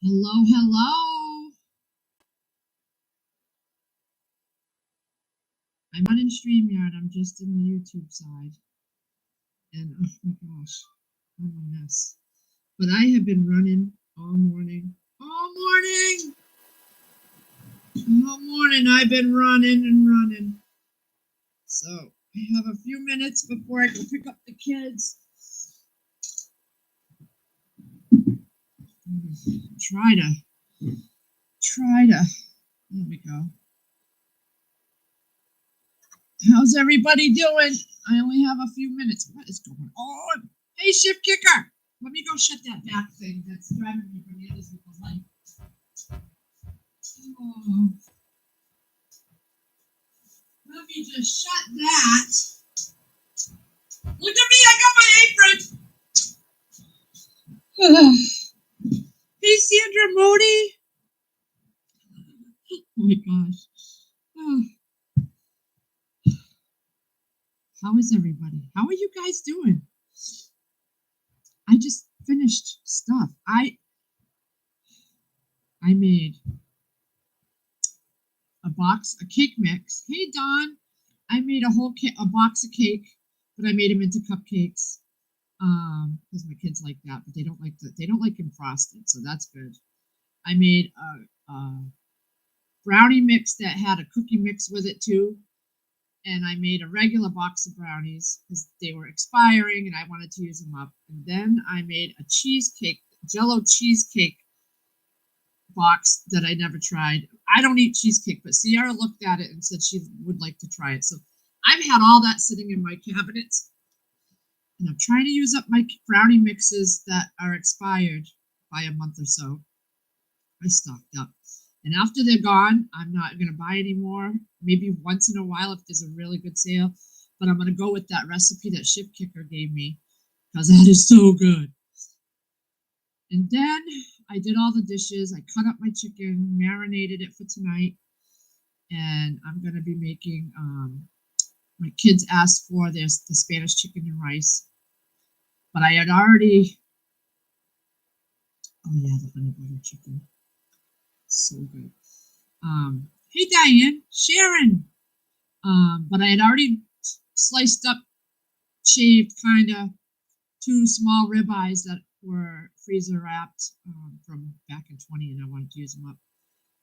Hello, hello. I'm not in StreamYard. I'm just in the YouTube side. And oh my gosh, I'm a mess. But I have been running all morning. All morning. All morning. I've been running and running. So I have a few minutes before I go pick up the kids. Try to. There we go. How's everybody doing? I only have a few minutes. What is going on? Hey, Shift Kicker. Let me go shut that back thing that's driving me bananas with the light. Oh, let me just shut that. Look at me, I got my apron. Hey, Sandra Modi. Oh my gosh. Oh, how is everybody? How are you guys doing? I just finished stuff. I made a cake mix. Hey, Don. I made a box of cake, but I made them into cupcakes. Because my kids like that, but they don't like them frosted, so that's good. I made a brownie mix that had a cookie mix with it too, and I made a regular box of brownies because they were expiring and I wanted to use them up. And then I made a Jello cheesecake box that I never tried. I don't eat cheesecake, but Sierra looked at it and said she would like to try it. So I've had all that sitting in my cabinets. And I'm trying to use up my brownie mixes that are expired by a month or so. I stocked up. And after they're gone, I'm not going to buy any more. Maybe once in a while if there's a really good sale. But I'm going to go with that recipe that Ship Kicker gave me because that is so good. And then I did all the dishes. I cut up my chicken, marinated it for tonight. And I'm going to be making, my kids asked for the Spanish chicken and rice. But I had already, oh yeah, the honey butter chicken. So good. Hey Diane, Sharon. But I had already sliced up, shaved kind of 2 small ribeyes that were freezer wrapped from back in 20, and I wanted to use them up.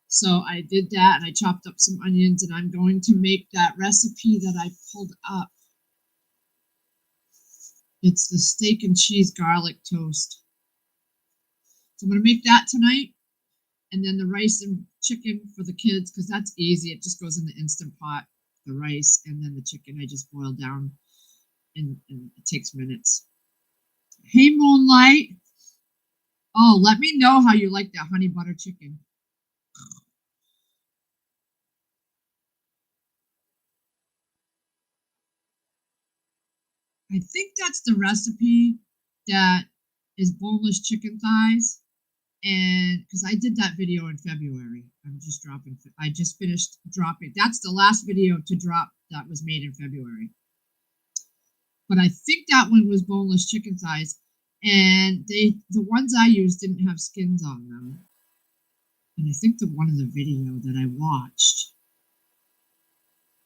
So I did that, and I chopped up some onions, and I'm going to make that recipe that I pulled up. It's the steak and cheese garlic toast. So I'm going to make that tonight. And then the rice and chicken for the kids, because that's easy. It just goes in the Instant Pot, the rice, and then the chicken I just boil down, and it takes minutes. Hey, Moonlight. Oh, let me know how you like that honey butter chicken. I think that's the recipe that is boneless chicken thighs. And because I did that video in February, I just finished dropping. That's the last video to drop that was made in February. But I think that one was boneless chicken thighs. And the ones I used didn't have skins on them. And I think the one in the video that I watched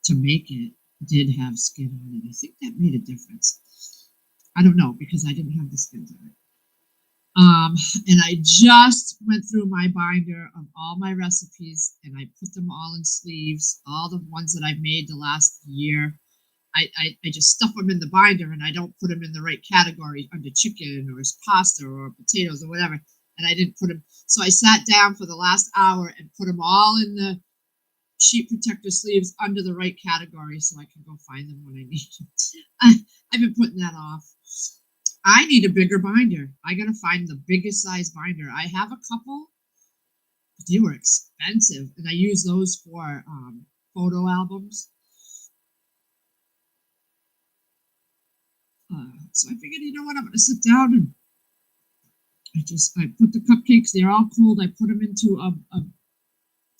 to make it did have skin on it. I think that made a difference. I don't know because I didn't have the skins on it. And I just went through my binder of all my recipes and I put them all in sleeves, all the ones that I've made the last year. I just stuff them in the binder and I don't put them in the right category under chicken or pasta or potatoes or whatever. And I didn't put them. So I sat down for the last hour and put them all in the sheet protector sleeves under the right category so I can go find them when I need them. I've been putting that off. I need a bigger binder. I gotta find the biggest size binder. I have a couple, but they were expensive, and I use those for photo albums. So I figured, you know what, I'm gonna sit down and I put the cupcakes. They're all cooled. I put them into a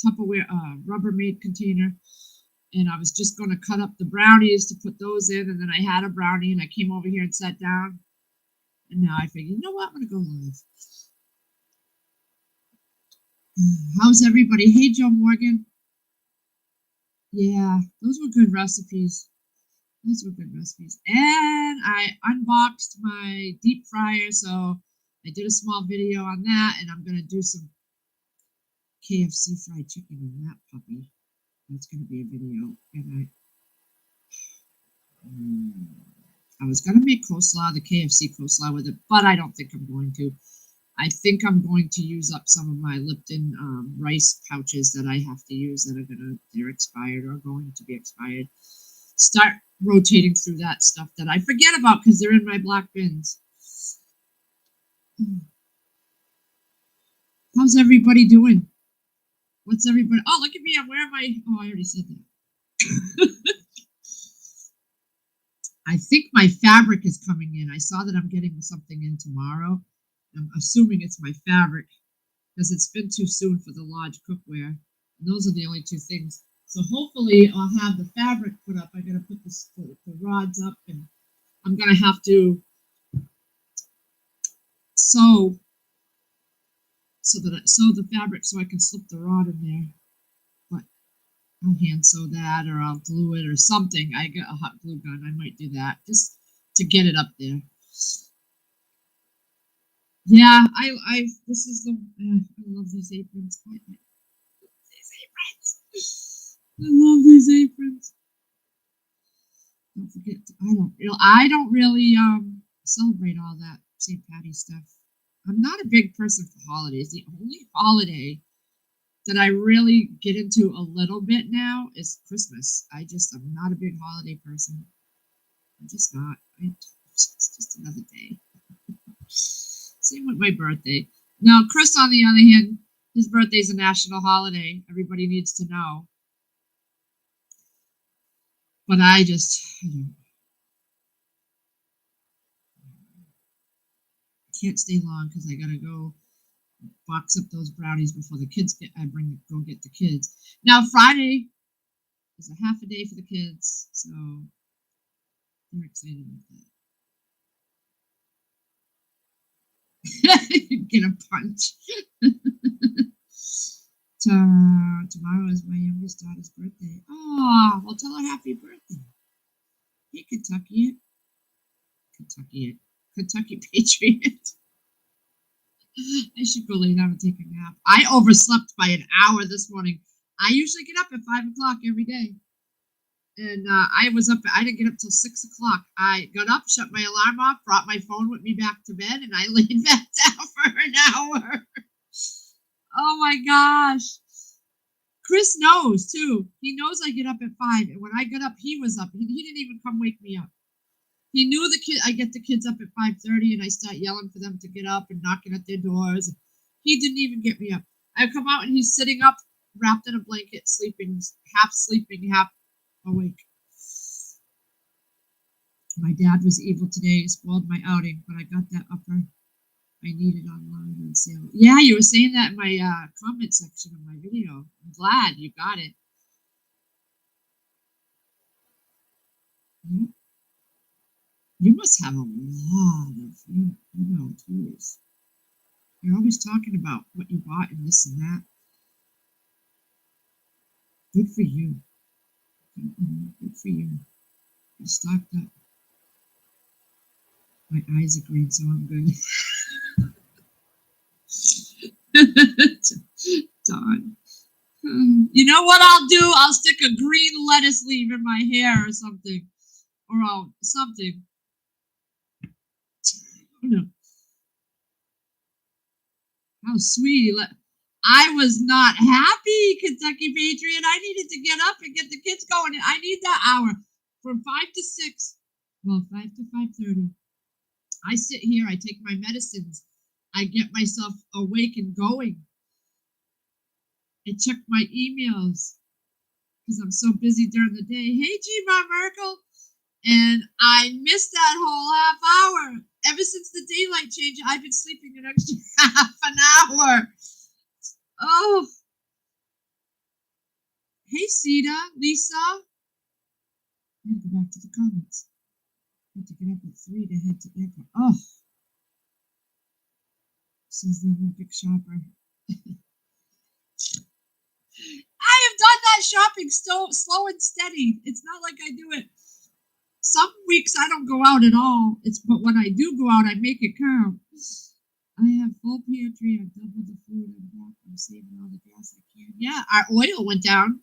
Tupperware Rubbermaid container, and I was just gonna cut up the brownies to put those in, and then I had a brownie, and I came over here and sat down. And now I figure, you know what? I'm going to go live. How's everybody? Hey, Joe Morgan. Yeah, those were good recipes. Those were good recipes. And I unboxed my deep fryer, so I did a small video on that, and I'm gonna do some KFC fried chicken in that puppy. That's gonna be a video. And I was gonna make coleslaw, the KFC coleslaw with it, but I don't think I'm going to. I think I'm going to use up some of my Lipton rice pouches that I have to use that they're expired or going to be expired. Start rotating through that stuff that I forget about because they're in my black bins. How's everybody doing? What's everybody? Oh, look at me! I'm wearing my. Oh, I already said that. I think my fabric is coming in. I saw that I'm getting something in tomorrow. I'm assuming it's my fabric because it's been too soon for the Lodge cookware. And those are the only two things. So hopefully I'll have the fabric put up. I gotta put the rods up, and I'm gonna have to sew sew the fabric so I can slip the rod in there. But I'll hand sew that, or I'll glue it, or something. I got a hot glue gun. I might do that just to get it up there. Yeah, I this is the I love these aprons. I love these aprons. Don't forget, I don't really celebrate all that St. Patty's stuff. I'm not a big person for holidays. The only holiday that I really get into a little bit now is Christmas. I'm not a big holiday person. I'm just not. It's just another day. Same with my birthday. Now, Chris, on the other hand, his birthday's a national holiday. Everybody needs to know. But I can't stay long because I gotta go box up those brownies before the kids go get the kids. Now Friday is a half a day for the kids, so they're excited about that. Get a punch. Tomorrow is my youngest daughter's birthday. Oh, well, tell her happy birthday. Hey, Kentucky Patriot. I should go lay down and take a nap. I overslept by an hour this morning. I usually get up at 5 o'clock every day. And I was up. I didn't get up till 6 o'clock. I got up, shut my alarm off, brought my phone with me back to bed, and I laid back down for an hour. Oh my gosh! Chris knows too. He knows I get up at 5, and when I got up, he was up. He didn't even come wake me up. He knew the kid. I get the kids up at 5:30, and I start yelling for them to get up and knocking at their doors. He didn't even get me up. I come out, and he's sitting up, wrapped in a blanket, sleeping, half awake. My dad was evil today, spoiled my outing, but I got that upper I needed online on sale. Yeah, you were saying that in my comment section of my video. I'm glad you got it. You must have a lot of tools. You're always talking about what you bought and this and that. Good for you. Good for you. You stocked up. My eyes are green, so I'm good. Don. You know what I'll do? I'll stick a green lettuce leaf in my hair or something. Or something. No. How sweet. I was not happy, Kentucky Patriot. I needed to get up and get the kids going. I need that hour from 5 to 6. Well, 5 to 5:30. I sit here. I take my medicines. I get myself awake and going. I check my emails because I'm so busy during the day. Hey, G-Ma Merkel. And I missed that whole half hour. Ever since the daylight change, I've been sleeping an extra half an hour. Oh. Hey, Sita, Lisa. I have to go back to the comments. I have to get up at 3 to head to airport. Oh. Says the Olympic shopper. have done that shopping slow and steady. It's not like I do it. Some weeks I don't go out at all. But when I do go out, I make it count. I have full pantry. I've doubled the food. I'm saving all the gas I can. Yeah, our oil went down.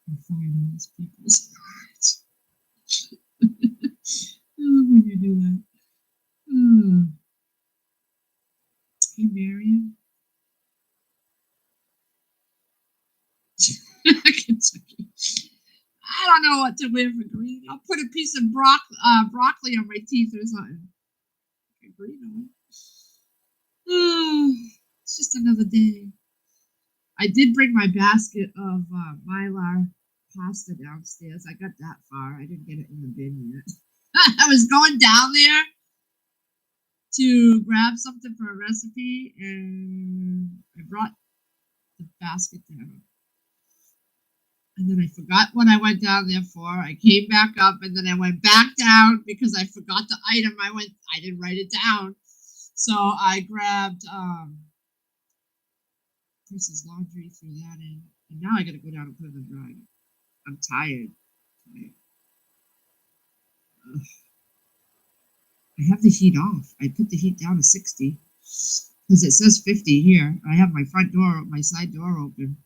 I'm finding these people's hearts. I love when you do that. Hey, Marion. Kentucky. I don't know what to wear for green. I'll put a piece of broccoli on my teeth or something. Green on. It's just another day. I did bring my basket of Mylar pasta downstairs. I got that far. I didn't get it in the bin yet. I was going down there to grab something for a recipe, and I brought the basket down. And then I forgot what I went down there for. I came back up, and then I went back down because I forgot the item. I didn't write it down. So I grabbed Chris's laundry, threw that in. And now I got to go down and put it in the dryer. I'm tired. I have the heat off. I put the heat down to 60 because it says 50 here. I have my side door open.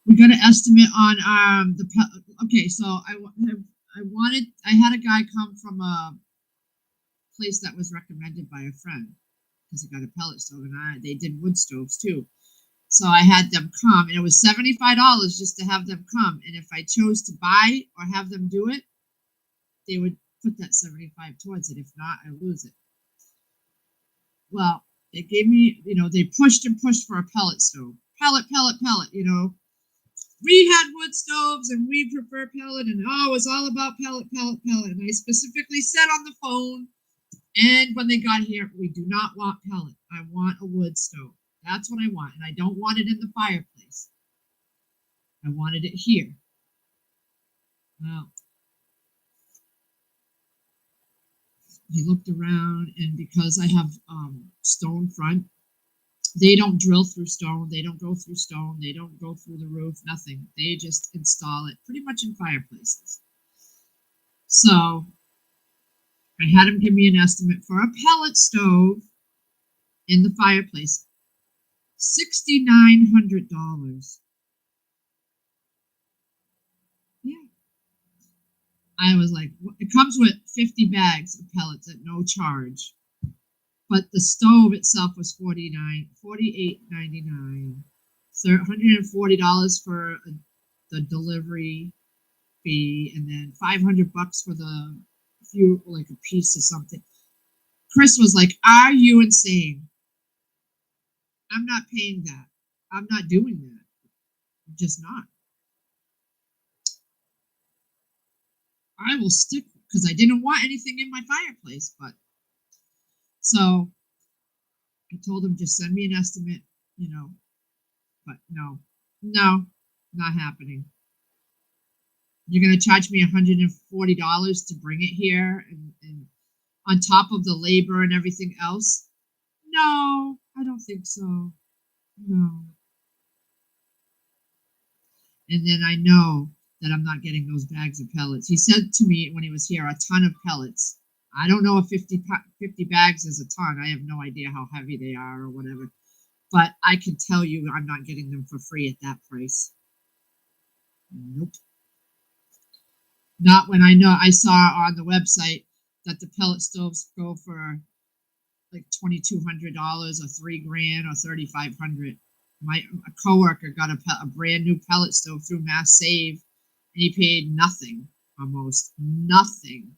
We got an estimate on okay, so I had a guy come from a place that was recommended by a friend because he got a pellet stove, and they did wood stoves too. So I had them come, and it was $75 just to have them come. And if I chose to buy or have them do it, they would put that $75 towards it. If not, I lose it. Well, they gave me, they pushed and pushed for a pellet stove. Pellet. We had wood stoves and we prefer pellet, and it was all about pellet. And I specifically said on the phone, and when they got here, we do not want pellet. I want a wood stove. That's what I want, and I don't want it in the fireplace. I wanted it here. Well, he looked around, and because I have stone front, they don't drill through stone. They don't go through stone. They don't go through the roof. Nothing. They just install it pretty much in fireplaces. So I had him give me an estimate for a pellet stove in the fireplace. $6,900. Yeah. I was like, it comes with 50 bags of pellets at no charge. But the stove itself was $48.99. So $140 for the delivery fee, and then $500 for the like a piece of something. Chris was like, "Are you insane? I'm not paying that. I'm not doing that. I'm just not. I will stick," because I didn't want anything in my fireplace. But so I told him, just send me an estimate, But no, not happening. You're going to charge me $140 to bring it here, and on top of the labor and everything else? No, I don't think so. No. And then I know that I'm not getting those bags of pellets. He said to me when he was here, a ton of pellets. I don't know if 50 bags is a ton. I have no idea how heavy they are or whatever. But I can tell you I'm not getting them for free at that price. Nope. Not when I know I saw on the website that the pellet stoves go for like $2,200 or $3,000 or $3,500. A coworker got a brand new pellet stove through Mass Save, and he paid nothing, almost nothing.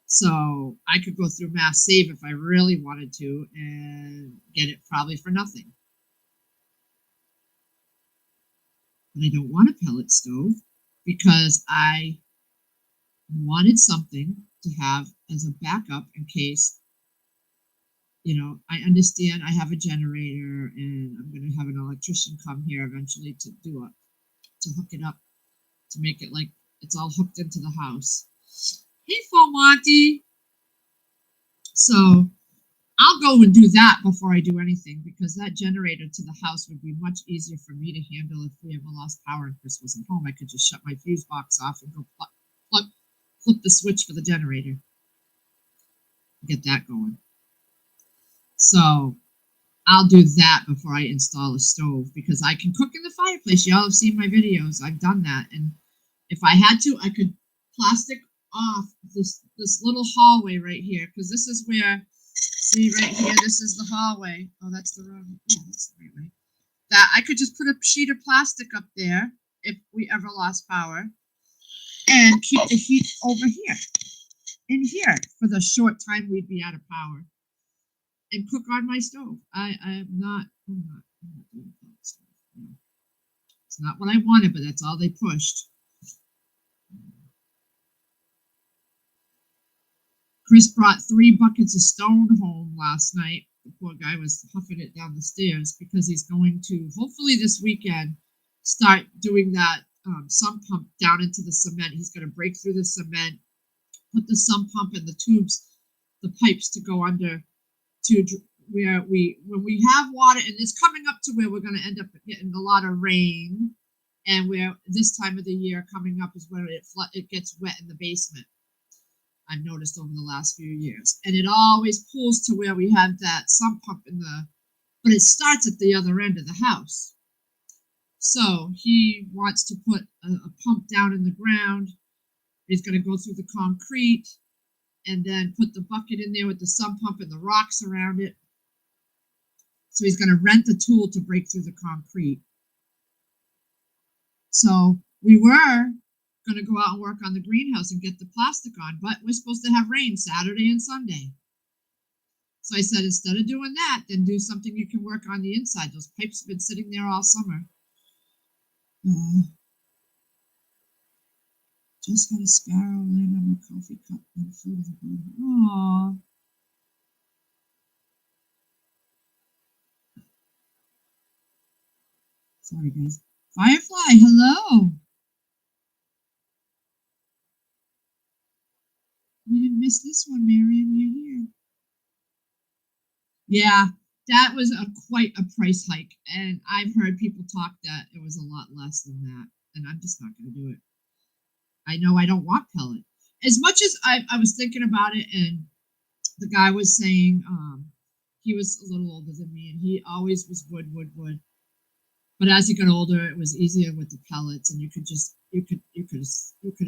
So I could go through Mass Save if I really wanted to and get it probably for nothing. But I don't want a pellet stove because I wanted something to have as a backup in case, I understand I have a generator and I'm going to have an electrician come here eventually to hook it up, to make it like It's all hooked into the house. Hey, Full Monty. So I'll go and do that before I do anything, because that generator to the house would be much easier for me to handle if we ever lost power and Chris wasn't home. I could just shut my fuse box off and go flip the switch for the generator. Get that going. So I'll do that before I install a stove, because I can cook in the fireplace. Y'all have seen my videos. I've done that. And if I had to, I could plastic off this little hallway right here, because this is where, see right here, this is the hallway. Oh, that's the wrong, oh, that's the right way. That I could just put a sheet of plastic up there if we ever lost power, and keep the heat over here, in here, for the short time we'd be out of power, and cook on my stove. I'm not doing that stuff. No. It's not what I wanted, but that's all they pushed. Chris brought 3 buckets of stone home last night. The poor guy was huffing it down the stairs, because he's going to, hopefully this weekend, start doing that sump pump down into the cement. He's going to break through the cement, put the sump pump and the tubes, the pipes to go under, to where when we have water, and it's coming up to where we're going to end up getting a lot of rain, and where this time of the year coming up is where it gets wet in the basement. I've noticed over the last few years, and it always pulls to where we have that sump pump but it starts at the other end of the house. So he wants to put a pump down in the ground. He's going to go through the concrete and then put the bucket in there with the sump pump and the rocks around it. So he's going to rent the tool to break through the concrete. So we were going to go out and work on the greenhouse and get the plastic on, but we're supposed to have rain Saturday and Sunday. So I said, instead of doing that, then do something you can work on the inside. Those pipes have been sitting there all summer. Just had a sparrow land on my coffee cup and flew with a bird. Aww. Sorry, guys. Firefly, hello. You didn't miss this one, Miriam. You're here. Yeah, that was quite a price hike, and I've heard people talk that it was a lot less than that, and I'm just not going to do it. I know I don't want pellet. As much as I was thinking about it, and the guy was saying he was a little older than me, and he always was wood. But as he got older, it was easier with the pellets, and you could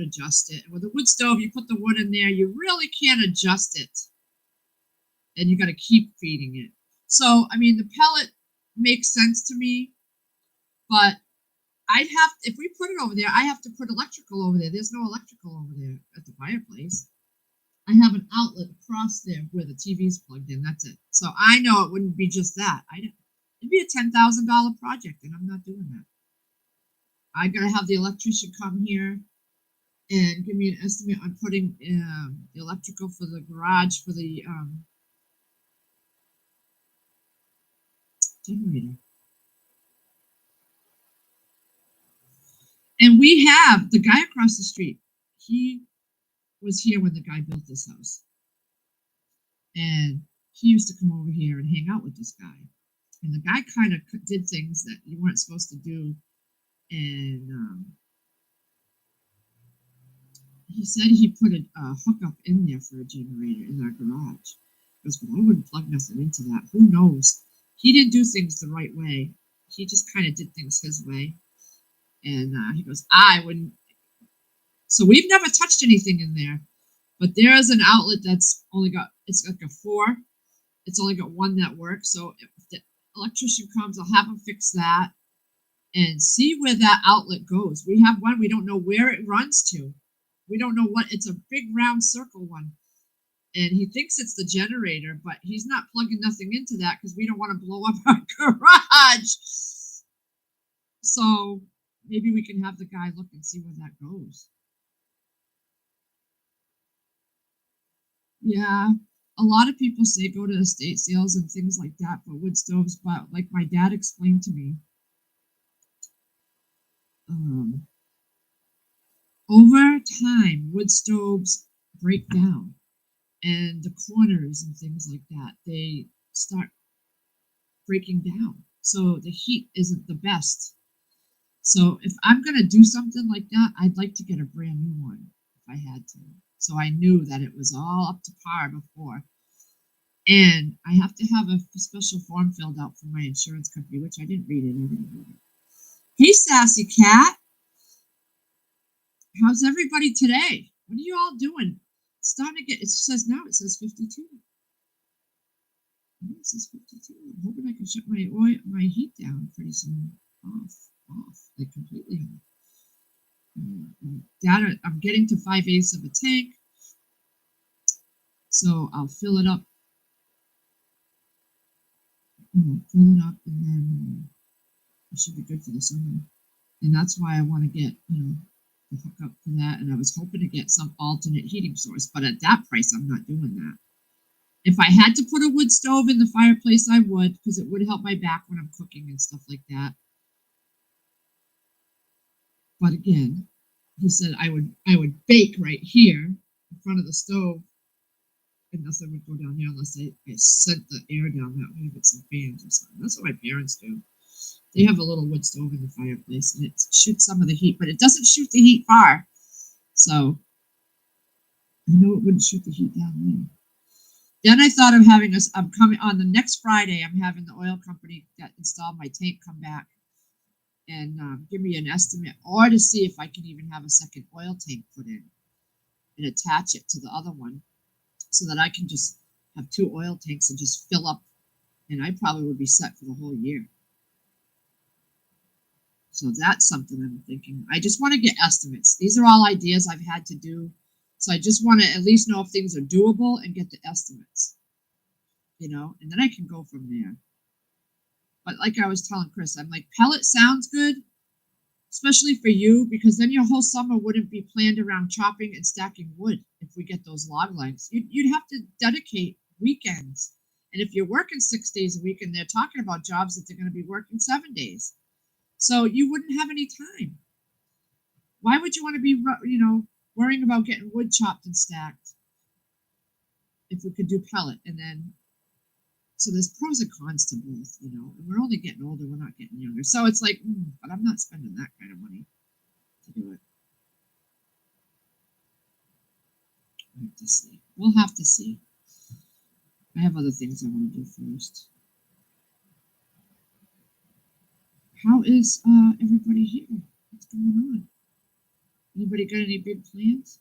adjust it. And with a wood stove, you put the wood in there, you really can't adjust it, and you got to keep feeding it. So I mean, the pellet makes sense to me, but if we put it over there, I have to put electrical over there. There's no electrical over there at the fireplace. I have an outlet across there where the TV's plugged in. That's it. So I know it wouldn't be just that. It'd be a $10,000 project, and I'm not doing that. I gotta have the electrician come here and give me an estimate on putting the electrical for the garage for the generator. And we have the guy across the street. He was here when the guy built this house, and he used to come over here and hang out with this guy. And the guy kind of did things that you weren't supposed to do, and he said he put a hookup in there for a generator in our garage. He goes, but I wouldn't plug nothing into that. Who knows? He didn't do things the right way. He just kind of did things his way. And he goes, I wouldn't. So we've never touched anything in there. But there is an outlet that's only got, it's like a 4. It's only got one that works. So if the electrician comes, I'll have him fix that and see where that outlet goes. We have one, we don't know where it runs to. We don't know what, it's a big round circle one. And he thinks it's the generator, but he's not plugging nothing into that because we don't want to blow up our garage. So maybe we can have the guy look and see where that goes. Yeah, a lot of people say go to estate sales and things like that for wood stoves, but like my dad explained to me, over time, wood stoves break down, and the corners and things like that, they start breaking down. So the heat isn't the best. So if I'm going to do something like that, I'd like to get a brand new one if I had to. So I knew that it was all up to par before. And I have to have a special form filled out from my insurance company, which I didn't read it. Hey, Sassy Cat. How's everybody today? What are you all doing? It's starting to get, it says 52. It says 52. I'm hoping I can shut my heat down pretty soon. Off, like completely off. I'm getting to 5/8 of a tank, so I'll fill it up, and then it should be good for the summer. And that's why I want to get, the hookup for that. And I was hoping to get some alternate heating source, but at that price, I'm not doing that. If I had to put a wood stove in the fireplace, I would, because it would help my back when I'm cooking and stuff like that. But again, he said I would bake right here in front of the stove, and nothing would go down there unless I sent the air down that way with some fans or something. That's what my parents do. They have a little wood stove in the fireplace, and it shoots some of the heat, but it doesn't shoot the heat far. So I know it wouldn't shoot the heat down there. Then I thought of I'm coming on the next Friday, I'm having the oil company that installed my tank come back and give me an estimate, or to see if I can even have a second oil tank put in and attach it to the other one so that I can just have 2 oil tanks and just fill up, and I probably would be set for the whole year. So that's something I'm thinking. I just want to get estimates. These are all ideas I've had to do. So I just want to at least know if things are doable and get the estimates, and then I can go from there. But like I was telling Chris, I'm like, pellet sounds good, especially for you, because then your whole summer wouldn't be planned around chopping and stacking wood if we get those log lengths. You'd have to dedicate weekends. And if you're working 6 days a week and they're talking about jobs that they're going to be working 7 days, so you wouldn't have any time. Why would you want to be, worrying about getting wood chopped and stacked if we could do pellet? And then, so there's pros and cons to both, and we're only getting older, we're not getting younger. So it's like, but I'm not spending that kind of money to do it. I have to see. We'll have to see. I have other things I want to do first. How is everybody here? What's going on? Anybody got any big plans?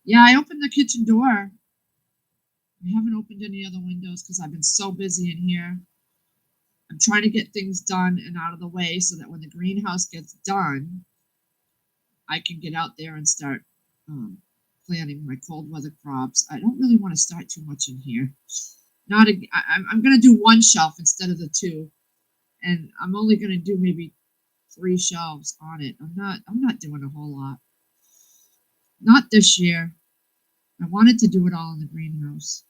Yeah, I opened the kitchen door. I haven't opened any other windows because I've been so busy in here. I'm trying to get things done and out of the way so that when the greenhouse gets done, I can get out there and start planting my cold weather crops. I don't really want to start too much in here. I'm going to do 1 shelf instead of the 2, and I'm only going to do maybe 3 shelves on it. I'm not doing a whole lot. Not this year. I wanted to do it all in the greenhouse.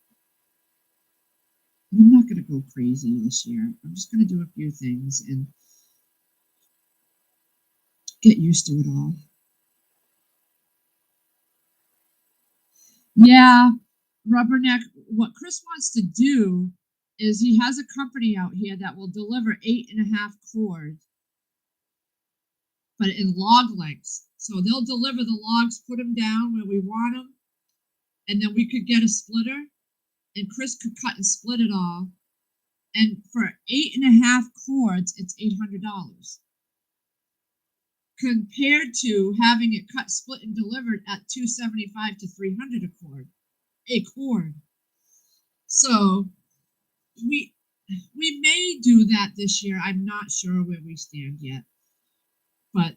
I'm not going to go crazy this year. I'm just going to do a few things and get used to it all. Yeah, Rubberneck. What Chris wants to do is he has a company out here that will deliver 8.5 cord, but in log lengths. So they'll deliver the logs, put them down where we want them, and then we could get a splitter, and Chris could cut and split it all. And for 8.5 cords, it's $800. Compared to having it cut, split, and delivered at $275 to $300 a cord. So we may do that this year. I'm not sure where we stand yet, but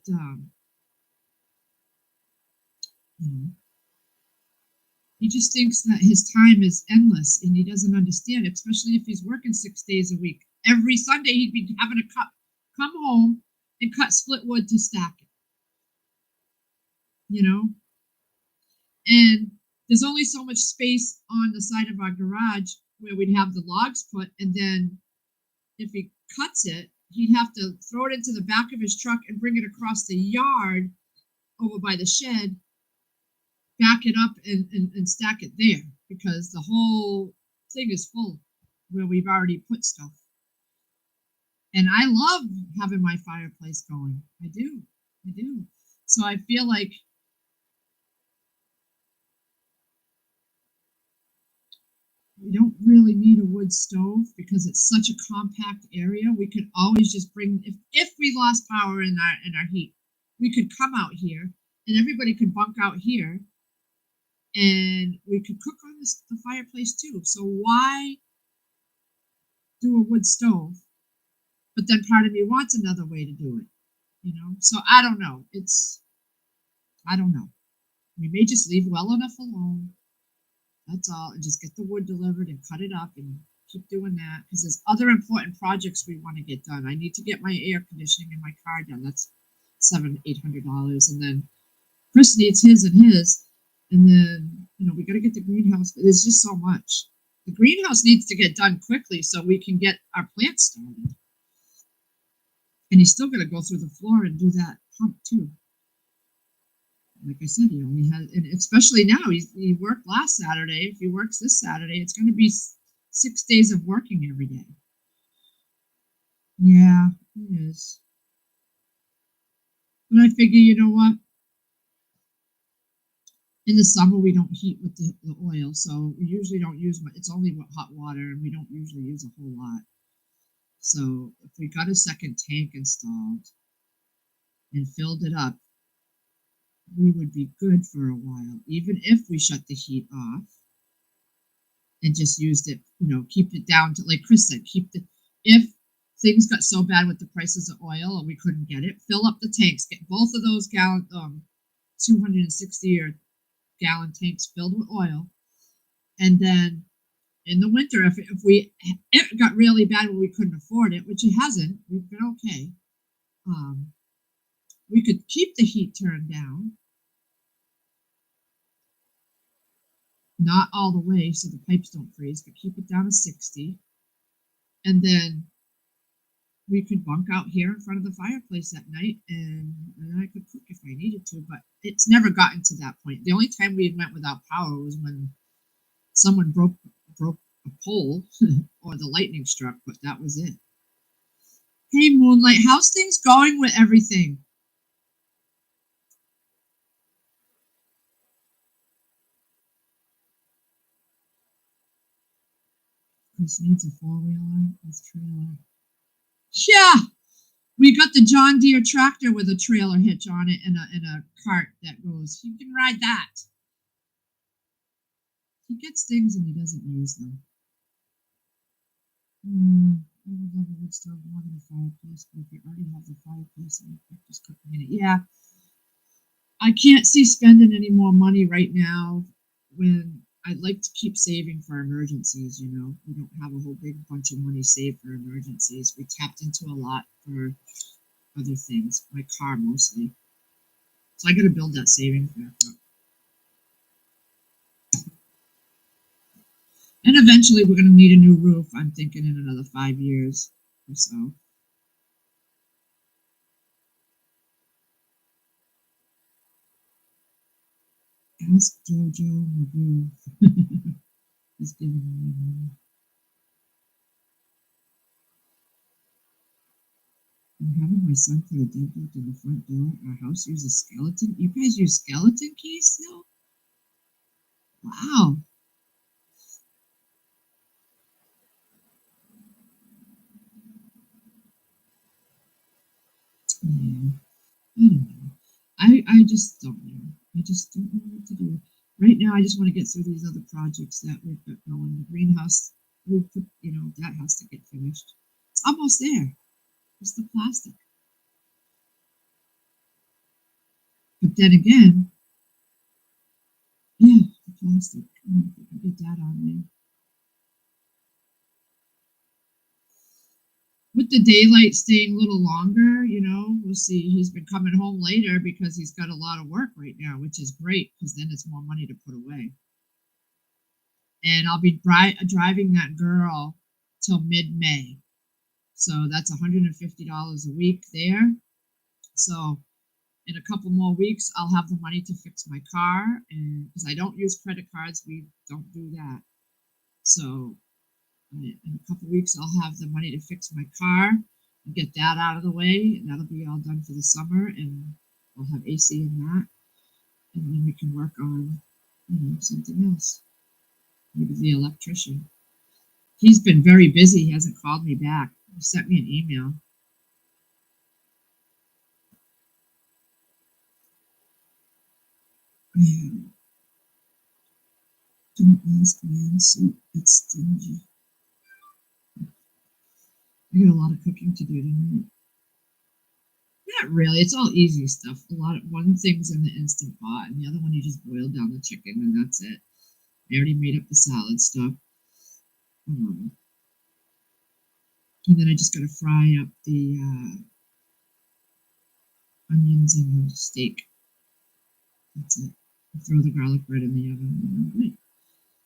he just thinks that his time is endless, and he doesn't understand, especially if he's working 6 days a week. Every Sunday he'd be having to come home and cut split wood to stack it. And there's only so much space on the side of our garage where we'd have the logs put, and then if he cuts it, he'd have to throw it into the back of his truck and bring it across the yard over by the shed, back it up and stack it there because the whole thing is full where we've already put stuff. And I love having my fireplace going. I do. I do. So I feel like we don't really need a wood stove because it's such a compact area. We could always just bring if we lost power in our heat, we could come out here and everybody could bunk out here and we could cook on the fireplace too. So why do a wood stove? But then part of me wants another way to do it, you know? So I don't know. I don't know. We may just leave well enough alone. That's all. And just get the wood delivered and cut it up and keep doing that. Because there's other important projects we want to get done. I need to get my air conditioning in my car done. That's $700-800. And then Chris needs his and his. And then, we got to get the greenhouse. There's just so much. The greenhouse needs to get done quickly so we can get our plants started. And he's still going to go through the floor and do that hump too. Like I said, he only has, and especially now, he worked last Saturday. If he works this Saturday, it's going to be 6 days of working every day. Yeah, it is. But I figure, you know what? In the summer, we don't heat with the oil, so we usually don't use much. It's only hot water, and we don't usually use a whole lot. So if we got a second tank installed and filled it up, we would be good for a while, even if we shut the heat off and just used it, keep it down to, like Chris said, if things got so bad with the prices of oil and we couldn't get it, fill up the tanks, get both of those 260 or gallon tanks filled with oil. And then in the winter, if it got really bad when we couldn't afford it, which it hasn't, we've been okay. We could keep the heat turned down, not all the way so the pipes don't freeze, but keep it down to 60. And then we could bunk out here in front of the fireplace at night and I could cook if I needed to, but it's never gotten to that point. The only time we went without power was when someone broke a pole or the lightning struck, but that was it. Hey, Moonlight, how's things going with everything? Chris needs a four-wheeler with trailer. Yeah, we got the John Deere tractor with a trailer hitch on it and a cart that goes. You can ride that. He gets things and he doesn't use them. I would love a wood stove more than a fireplace, but if you already have the fireplace and you practice cooking in it, yeah. I can't see spending any more money right now when I'd like to keep saving for emergencies, We don't have a whole big bunch of money saved for emergencies. We tapped into a lot for other things, my car mostly. So I got to build that savings back up. And eventually we're going to need a new roof, I'm thinking in another 5 years or so. Ask Jojo Magoo. He's giving me money. I'm having my son put a deadbolt in the front door. Our house uses skeleton. You guys use skeleton keys still? Wow. Yeah. I don't know. I just don't know. I just don't know what to do. Right now, I just want to get through these other projects that we've got going. The greenhouse, that has to get finished. It's almost there. It's the plastic. But then again, yeah, the plastic. I get that on there. With the daylight staying a little longer, we'll see. He's been coming home later because he's got a lot of work right now, which is great because then it's more money to put away. And I'll be driving that girl till mid-May. So that's $150 a week there. So in a couple more weeks, I'll have the money to fix my car, and because I don't use credit cards, we don't do that. So in a couple weeks, I'll have the money to fix my car and get that out of the way, and that'll be all done for the summer, and I'll have AC in that, and then we can work on, something else. Maybe the electrician. He's been very busy. He hasn't called me back. He sent me an email. Yeah. Don't ask man, so it's stingy. I got a lot of cooking to do tonight. Not really. It's all easy stuff. One thing's in the instant pot, and the other one you just boil down the chicken, and that's it. I already made up the salad stuff, um, and then I just gotta fry up the onions and the steak. That's it. Throw the garlic bread in the oven, and I'm good.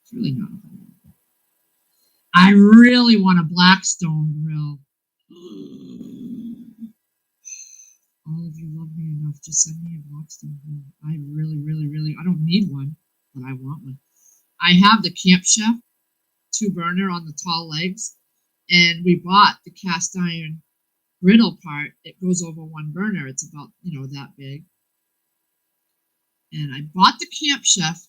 It's really not a whole lot. I really want a Blackstone grill. All of you love me enough. Just send me a Blackstone grill. I really, really, really. I don't need one, but I want one. I have the Camp Chef 2-burner on the tall legs, and we bought the cast iron griddle part. It goes over 1 burner. It's about that big. And I bought the Camp Chef.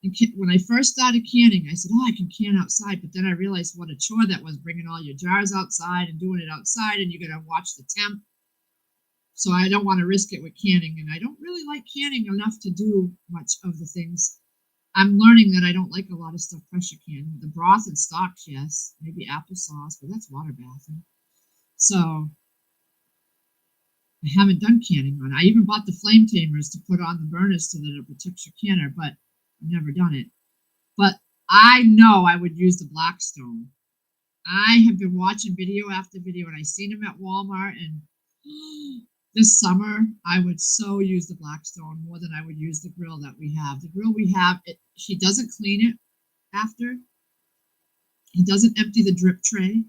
And when I first started canning, I said, "Oh, I can can outside." But then I realized what a chore that was, bringing all your jars outside and doing it outside, and you got to watch the temp. So I don't want to risk it with canning, and I don't really like canning enough to do much of the things. I'm learning that I don't like a lot of stuff pressure canned. The broth and stocks, yes, maybe applesauce, but that's water bathing. So I haven't done canning on. I even bought the flame tamers to put on the burners so that it protects your canner, but I've never done it. But I know I would use the Blackstone. I have been watching video after video, and I seen them at Walmart, and this summer I would so use the Blackstone more than I would use the grill that we have. The grill we have, he doesn't clean it after. He doesn't empty the drip tray.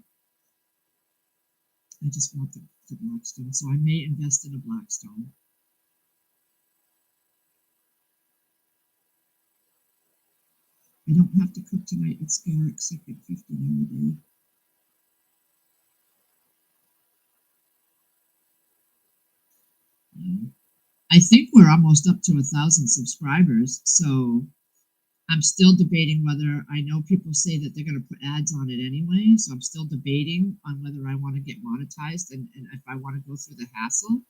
I just want the Blackstone, so I may invest in a Blackstone. I don't have to cook tonight. It's Garrick's second 50-hour day. Yeah. I think we're almost up to 1,000 subscribers, so I'm still debating whether. I know people say that they're going to put ads on it anyway, so I'm still debating on whether I want to get monetized and if I want to go through the hassle.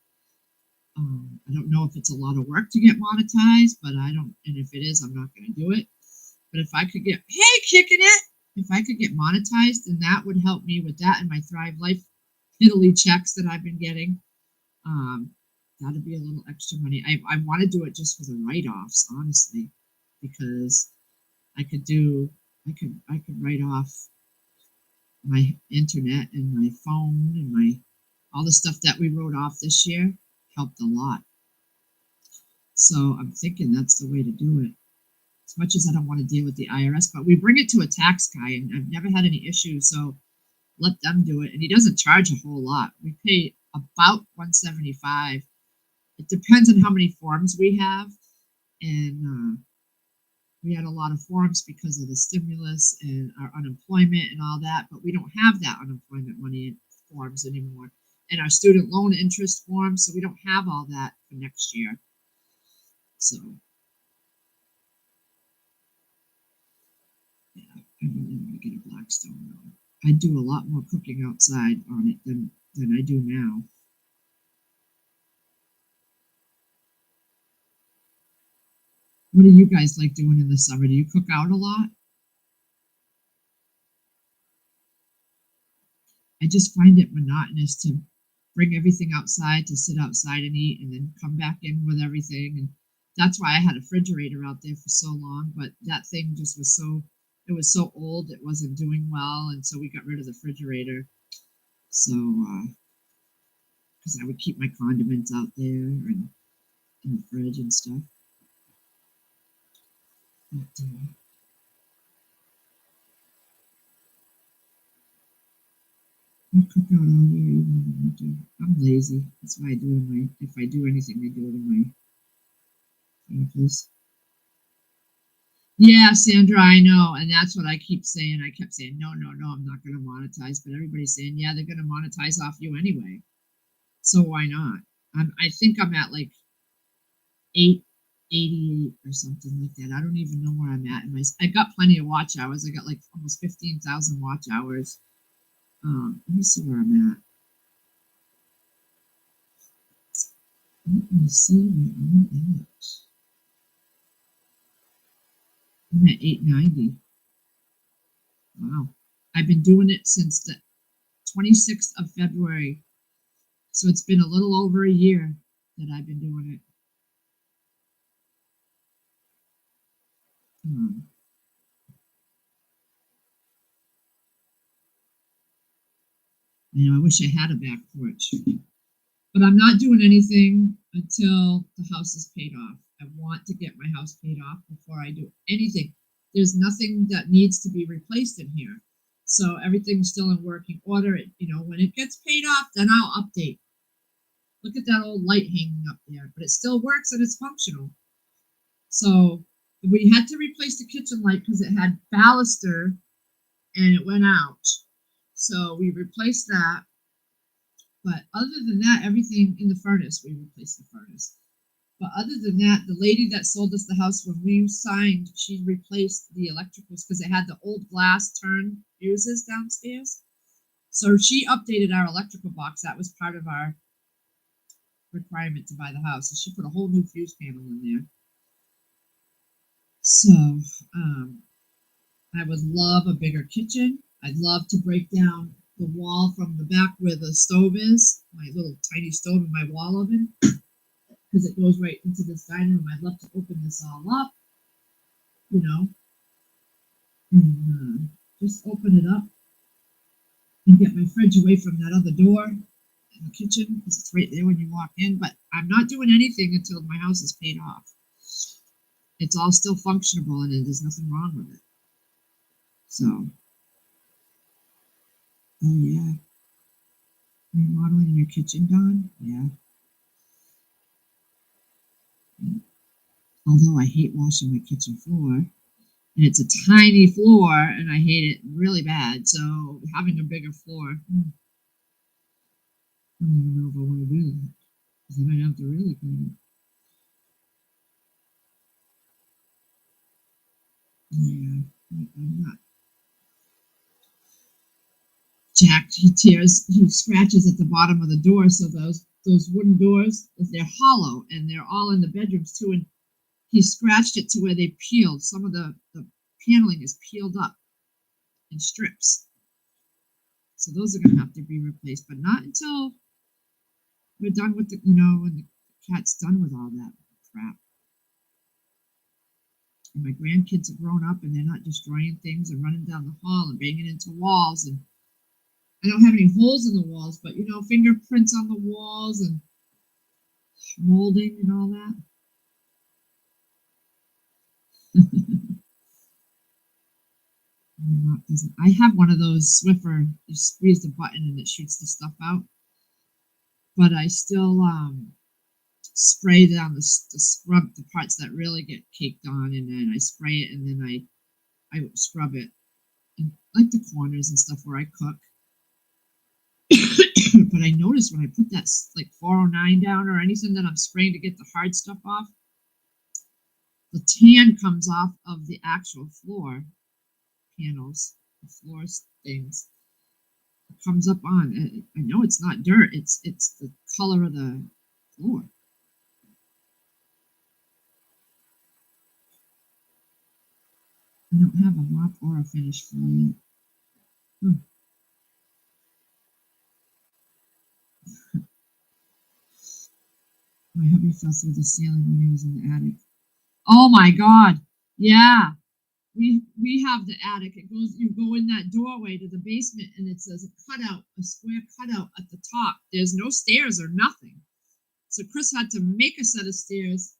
I don't know if it's a lot of work to get monetized, but I don't, and if it is, I'm not going to do it. But if I could get, hey, kicking it, if I could get monetized, then that would help me with that and my Thrive Life Italy checks that I've been getting. That'd be a little extra money. I want to do it just for the write-offs, honestly, because I could write off my internet and my phone and all the stuff that we wrote off this year helped a lot. So I'm thinking that's the way to do it. As much as I don't want to deal with the IRS, but we bring it to a tax guy, and I've never had any issues, so let them do it. And he doesn't charge a whole lot. We pay about $175. It depends on how many forms we have, and we had a lot of forms because of the stimulus and our unemployment and all that, but we don't have that unemployment money forms anymore, and our student loan interest forms, so we don't have all that for next year. So yeah, I really want to get a Blackstone though. I do a lot more cooking outside on it than I do now. What do you guys like doing in the summer? Do you cook out a lot? I just find it monotonous to bring everything outside, to sit outside and eat, and then come back in with everything. And that's why I had a refrigerator out there for so long. But that thing just was it was so old, it wasn't doing well. And so we got rid of the refrigerator. So, because I would keep my condiments out there and in the fridge and stuff. But, I cook out all year even in the winter. I'm lazy. That's why I do it in my. If I do anything, I do it in my office. Yeah, Sandra, I know, and that's what I keep saying. I kept saying, no, no, no, I'm not going to monetize, but everybody's saying, yeah, they're going to monetize off you anyway. So why not? I think I'm at like 888 or something like that. I don't even know where I'm at. I got plenty of watch hours. I got like almost 15,000 watch hours. Let me see where I'm at. Let me see where I'm at. I'm at 890. Wow. I've been doing it since the 26th of February. So it's been a little over a year that I've been doing it. Um, I wish I had a back porch. But I'm not doing anything until the house is paid off. I want to get my house paid off before I do anything. There's nothing that needs to be replaced in here. So everything's still in working order. When it gets paid off, then I'll update. Look at that old light hanging up there, but it still works and it's functional. So we had to replace the kitchen light because it had baluster and it went out. So we replaced that. But other than that, everything in the furnace, we replaced the furnace. But other than that, the lady that sold us the house when we signed, she replaced the electricals because it had the old glass turn fuses downstairs. So she updated our electrical box. That was part of our requirement to buy the house. So she put a whole new fuse panel in there. So I would love a bigger kitchen. I'd love to break down the wall from the back where the stove is, my little tiny stove and my wall oven, because it goes right into this dining room. I'd love to open this all up, you know, and just open it up and get my fridge away from that other door in the kitchen because it's right there when you walk in. But I'm not doing anything until my house is paid off. It's all still functionable and there's nothing wrong with it. So, oh yeah, remodeling your kitchen, Don? Yeah. Although I hate washing my kitchen floor, and it's a tiny floor, and I hate it really bad. So having a bigger floor, I don't even know if I want to do that because then I have to really clean it. Yeah, I'm not. Jack, he scratches at the bottom of the door. So those wooden doors, they're hollow, and they're all in the bedrooms too. And he scratched it to where they peeled. Some of the paneling is peeled up in strips. So those are going to have to be replaced, but not until we're done with when the cat's done with all that crap. And my grandkids have grown up and they're not destroying things and running down the hall and banging into walls. And I don't have any holes in the walls, but fingerprints on the walls and molding and all that. I have one of those Swiffer. You squeeze the button and it shoots the stuff out. But I still spray down the scrub the parts that really get caked on, and then I spray it, and then I scrub it, and like the corners and stuff where I cook. But I noticed when I put that like 409 down or anything that I'm spraying to get the hard stuff off, the tan comes off of the actual floor panels, the floor things. It comes up on. I know it's not dirt. It's the color of the floor. I don't have a mop or a finished floor yet. My hubby fell through the ceiling when he was in the attic. Oh my God! Yeah, we have the attic. It goes. You go in that doorway to the basement, and it says a square cutout at the top. There's no stairs or nothing. So Chris had to make a set of stairs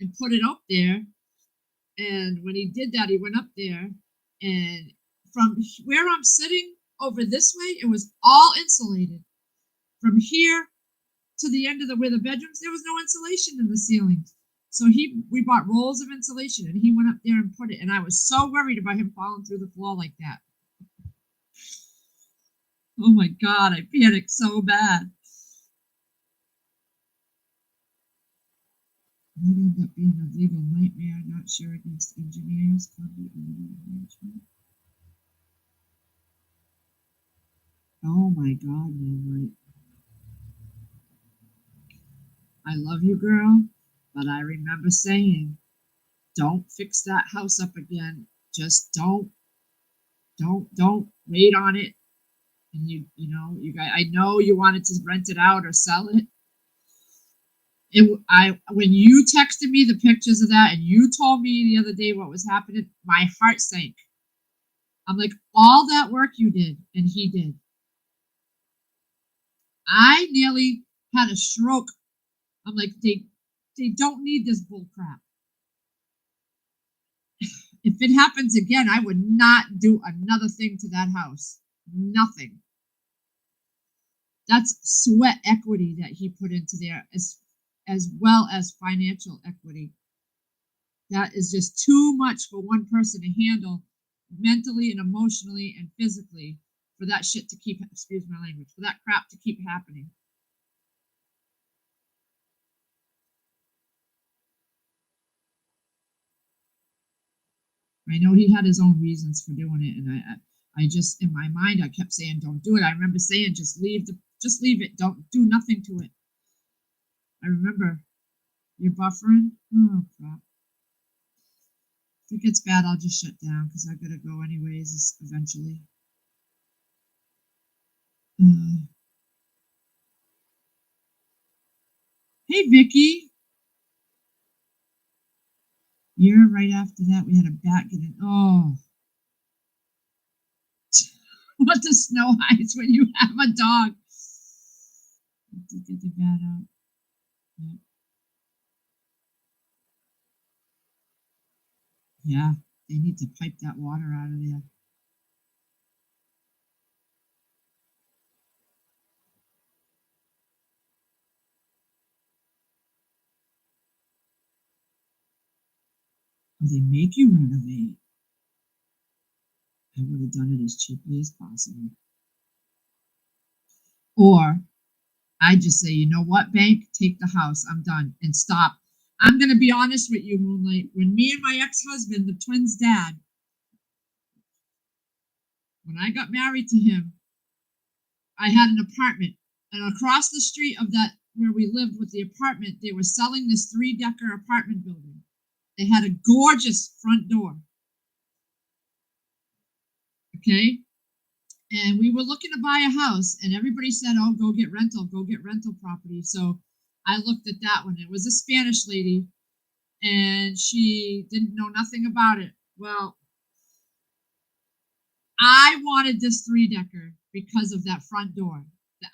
and put it up there. And when he did that, he went up there, and from where I'm sitting over this way, it was all insulated. From here to the end of where the bedrooms, there was no insulation in the ceilings. So we bought rolls of insulation, and he went up there and put it. And I was so worried about him falling through the floor like that. Oh my God, I panicked so bad. It ended up being a legal nightmare. Not sure against engineers. Management. Oh my God, man! I love you, girl, but I remember saying, "Don't fix that house up again. Just don't wait on it." And you guys, I know you wanted to rent it out or sell it. When you texted me the pictures of that and you told me the other day what was happening, my heart sank. I'm like, all that work you did and he did. I nearly had a stroke. I'm like, they don't need this bull crap. If it happens again, I would not do another thing to that house. Nothing. That's sweat equity that he put into there, as well as financial equity. That is just too much for one person to handle mentally and emotionally and physically, for that shit to keep, excuse my language, for that crap to keep happening. I know he had his own reasons for doing it, and I just, in my mind, I kept saying, "Don't do it." I remember saying, "Just leave it. Don't do nothing to it." I remember. You're buffering. Oh crap! If it gets bad, I'll just shut down because I gotta go anyways eventually. Hey, Vicky. Year right after that, we had a bat get in. Oh, what the snow hides when you have a dog. To get the bat out. Yeah, they need to pipe that water out of there. They make you renovate. I would have done it as cheaply as possible. Or I just say, you know what, bank, take the house. I'm done and stop. I'm going to be honest with you, Moonlight. When me and my ex-husband, the twins' dad, when I got married to him, I had an apartment. And across the street of that, where we lived with the apartment, they were selling this 3-decker apartment building. They had a gorgeous front door. Okay? And we were looking to buy a house, and everybody said, "Oh, go get rental property." So I looked at that one. It was a Spanish lady, and she didn't know nothing about it. Well, I wanted this 3-decker because of that front door.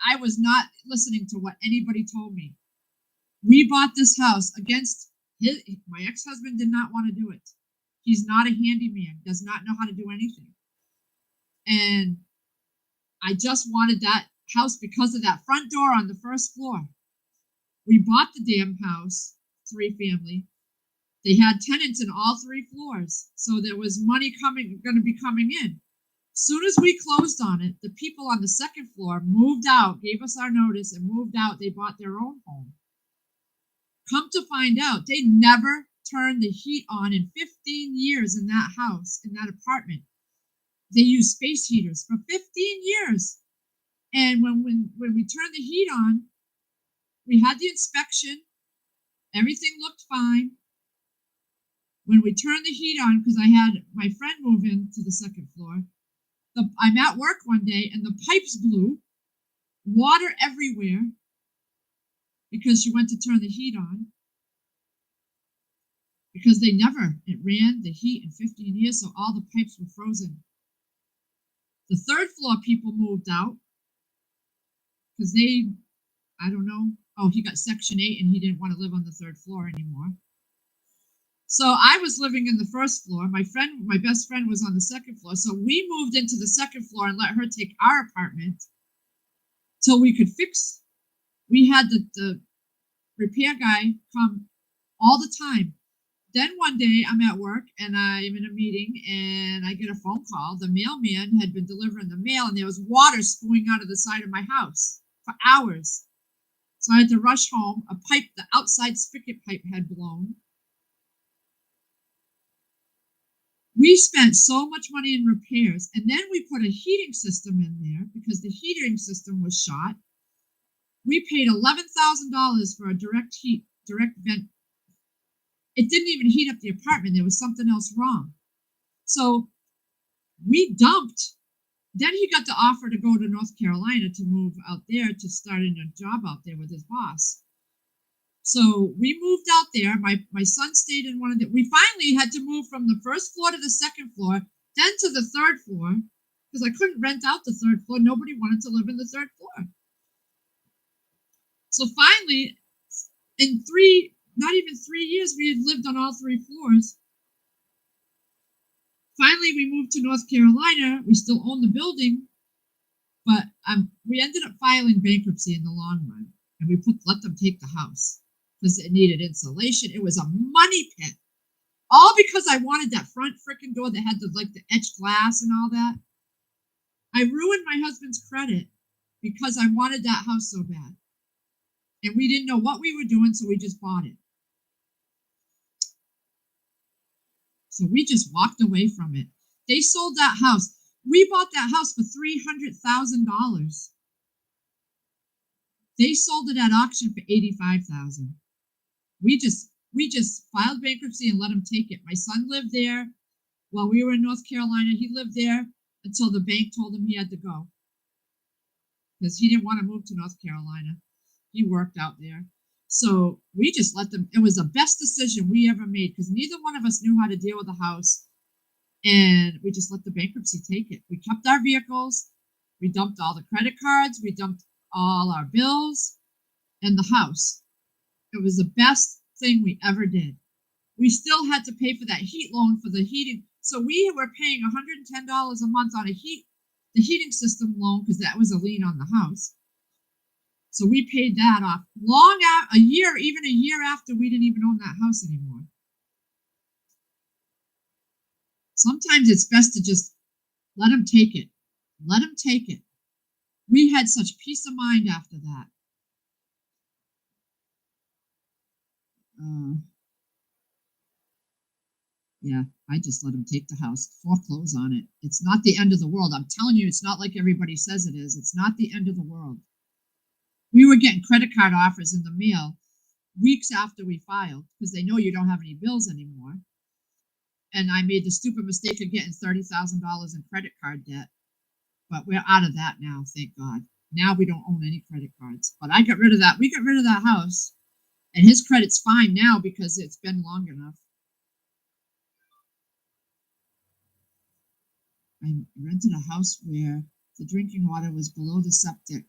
I was not listening to what anybody told me. We bought this house against my ex-husband did not want to do it. He's not a handyman, does not know how to do anything. And I just wanted that house because of that front door on the first floor. We bought the damn house, 3-family. They had tenants in all 3 floors, so there was money going to be coming in. Soon as we closed on it, the people on the 2nd floor moved out, gave us our notice, and moved out. They bought their own home. Come to find out, they never turned the heat on in 15 years in that house, in that apartment. They used space heaters for 15 years. And when we turned the heat on, we had the inspection. Everything looked fine. When we turned the heat on, because I had my friend move in to the 2nd floor, I'm at work one day and the pipes blew, water everywhere, because she went to turn the heat on. Because it ran the heat in 15 years, so all the pipes were frozen. The 3rd floor people moved out because I don't know. Oh, he got Section 8 and he didn't want to live on the 3rd floor anymore. So I was living in the first floor. My best friend was on the second floor. So we moved into the second floor and let her take our apartment till we could fix. We had the repair guy come all the time. Then one day I'm at work and I'm in a meeting and I get a phone call. The mailman had been delivering the mail and there was water spewing out of the side of my house for hours. So I had to rush home. The outside spigot pipe had blown. We spent so much money in repairs, and then we put a heating system in there because the heating system was shot. We paid $11,000 for a direct vent. It didn't even heat up the apartment. There was something else wrong. So we dumped. Then he got the offer to go to North Carolina to move out there to start in a job out there with his boss. So we moved out there. My son stayed in one of the. We finally had to move from the first floor to the second floor, then to the third floor, because I couldn't rent out the third floor. Nobody wanted to live in the third floor. So finally, not even 3 years, we had lived on all three floors. Finally, we moved to North Carolina. We still own the building, but we ended up filing bankruptcy in the long run, and we let them take the house because it needed insulation. It was a money pit, all because I wanted that front freaking door that had the etched glass and all that. I ruined my husband's credit because I wanted that house so bad, and we didn't know what we were doing, so we just bought it. So we just walked away from it. They sold that house. We bought that house for $300,000. They sold it at auction for $85,000. We just filed bankruptcy and let him take it. My son lived there while we were in North Carolina. He lived there until the bank told him he had to go because he didn't want to move to North Carolina. He worked out there. So we just let them. It was the best decision we ever made because neither one of us knew how to deal with the house. And we just let the bankruptcy take it. We kept our vehicles. We dumped all the credit cards. We dumped all our bills and the house. It was the best thing we ever did. We still had to pay for that heat loan for the heating. So we were paying $110 a month on the heating system loan because that was a lien on the house. So we paid that off even a year after we didn't even own that house anymore. Sometimes it's best to just let them take it. Let them take it. We had such peace of mind after that. Yeah, I just let them take the house, foreclose on it. It's not the end of the world. I'm telling you, it's not like everybody says it is. It's not the end of the world. We were getting credit card offers in the mail weeks after we filed because they know you don't have any bills anymore. And I made the stupid mistake of getting $30,000 in credit card debt. But we're out of that now, thank God. Now we don't own any credit cards. But I got rid of that. We got rid of that house. And his credit's fine now because it's been long enough. I rented a house where the drinking water was below the septic.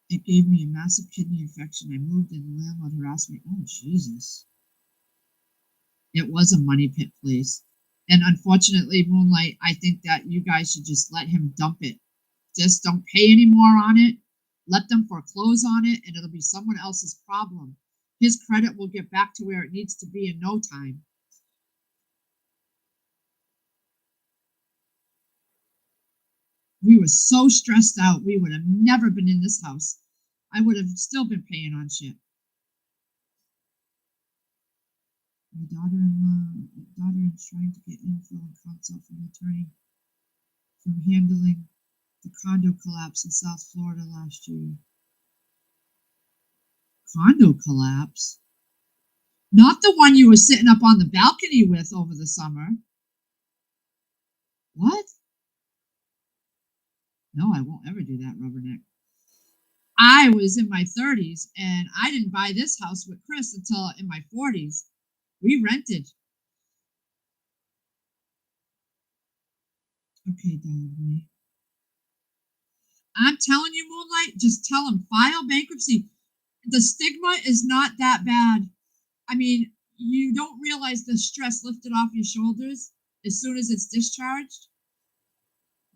It gave me a massive kidney infection. I moved and the landlord harassed me. Oh, Jesus. It was a money pit place. And unfortunately, Moonlight, I think that you guys should just let him dump it. Just don't pay any more on it. Let them foreclose on it, and it'll be someone else's problem. His credit will get back to where it needs to be in no time. We were so stressed out. We would have never been in this house. I would have still been paying on shit. My daughter is trying to get info and counsel from an attorney from handling the condo collapse in South Florida last year. Condo collapse? Not the one you were sitting up on the balcony with over the summer. What? No, I won't ever do that, Rubberneck. I was in my 30s, and I didn't buy this house with Chris until in my 40s. We rented. Okay, darling. I'm telling you, Moonlight, just tell him, file bankruptcy. The stigma is not that bad. I mean, you don't realize the stress lifted off your shoulders as soon as it's discharged.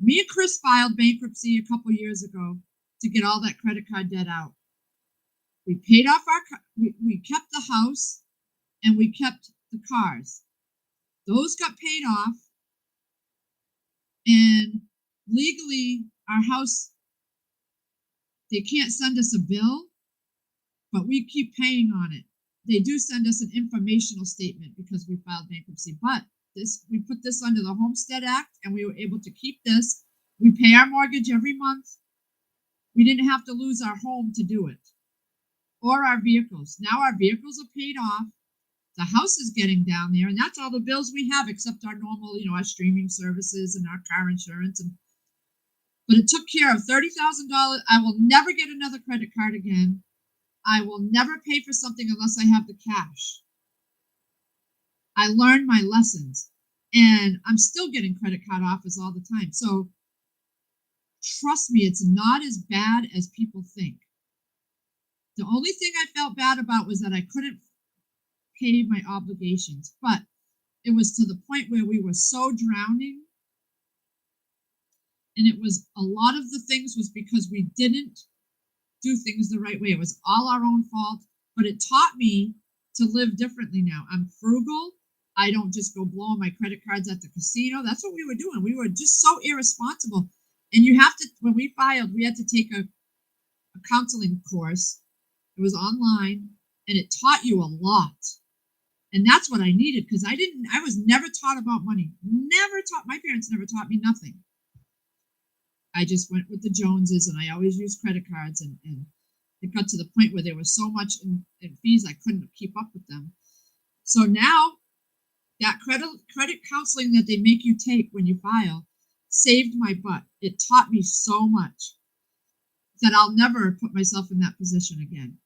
Me and Chris filed bankruptcy a couple years ago to get all that credit card debt out. We paid off we kept the house and we kept the cars. Those got paid off, and legally, our house, they can't send us a bill, but we keep paying on it. They do send us an informational statement because we filed bankruptcy, but we put this under the Homestead Act, and we were able to keep this. We pay our mortgage every month. We didn't have to lose our home to do it, or our vehicles. Now our vehicles are paid off. The house is getting down there, and that's all the bills we have except our normal, our streaming services and our car insurance. But it took care of $30,000. I will never get another credit card again. I will never pay for something unless I have the cash. I learned my lessons, and I'm still getting credit card offers all the time. So trust me, it's not as bad as people think. The only thing I felt bad about was that I couldn't pay my obligations, but it was to the point where we were so drowning, and it was a lot of the things was because we didn't do things the right way. It was all our own fault, but it taught me to live differently now. I'm frugal. I don't just go blowing my credit cards at the casino. That's what we were doing. We were just so irresponsible. And you have to, when we filed, we had to take a counseling course. It was online, and it taught you a lot. And that's what I needed, because I was never taught about money. My parents never taught me nothing. I just went with the Joneses, and I always used credit cards, and it got to the point where there was so much in fees I couldn't keep up with them. So now that credit counseling that they make you take when you file saved my butt. It taught me so much that I'll never put myself in that position again.